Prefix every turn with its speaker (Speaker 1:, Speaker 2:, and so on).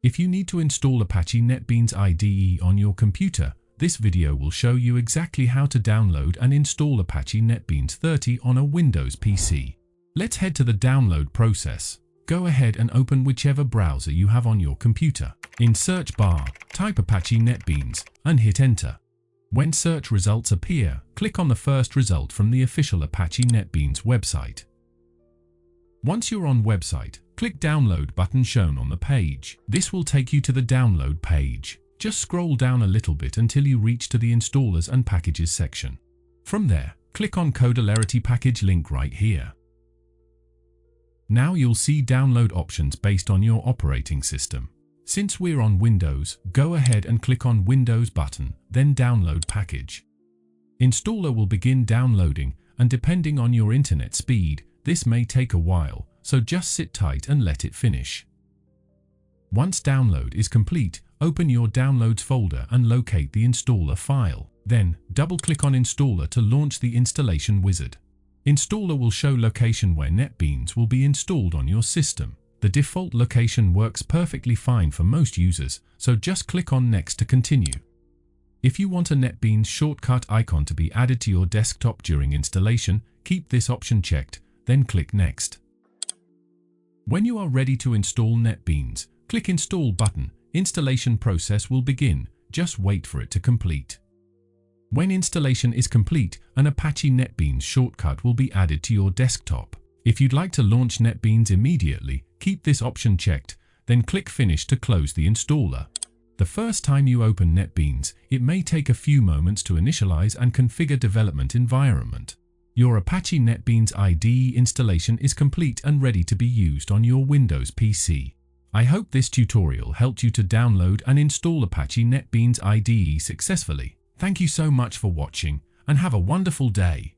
Speaker 1: If you need to install Apache NetBeans IDE on your computer, this video will show you exactly how to download and install Apache NetBeans 30 on a Windows PC. Let's head to the download process. Go ahead and open whichever browser you have on your computer. In search bar, type Apache NetBeans and hit enter. When search results appear, click on the first result from the official Apache NetBeans website. Once you're on website, click download button shown on the page. This will take you to the download page. Just scroll down a little bit until you reach to the installers and packages section. From there, click on Codelarity package link right here. Now you'll see download options based on your operating system. Since we're on Windows, go ahead and click on Windows button, then download package. Installer will begin downloading, and depending on your internet speed, this may take a while, so just sit tight and let it finish. Once download is complete, open your Downloads folder and locate the installer file. Then, double-click on Installer to launch the installation wizard. Installer will show location where NetBeans will be installed on your system. The default location works perfectly fine for most users, so just click on Next to continue. If you want a NetBeans shortcut icon to be added to your desktop during installation, keep this option checked, then click Next. When you are ready to install NetBeans, click Install button. Installation process will begin. Just wait for it to complete. When installation is complete, an Apache NetBeans shortcut will be added to your desktop. If you'd like to launch NetBeans immediately, keep this option checked, then click Finish to close the installer. The first time you open NetBeans, it may take a few moments to initialize and configure development environment. Your Apache NetBeans IDE installation is complete and ready to be used on your Windows PC. I hope this tutorial helped you to download and install Apache NetBeans IDE successfully. Thank you so much for watching, and have a wonderful day.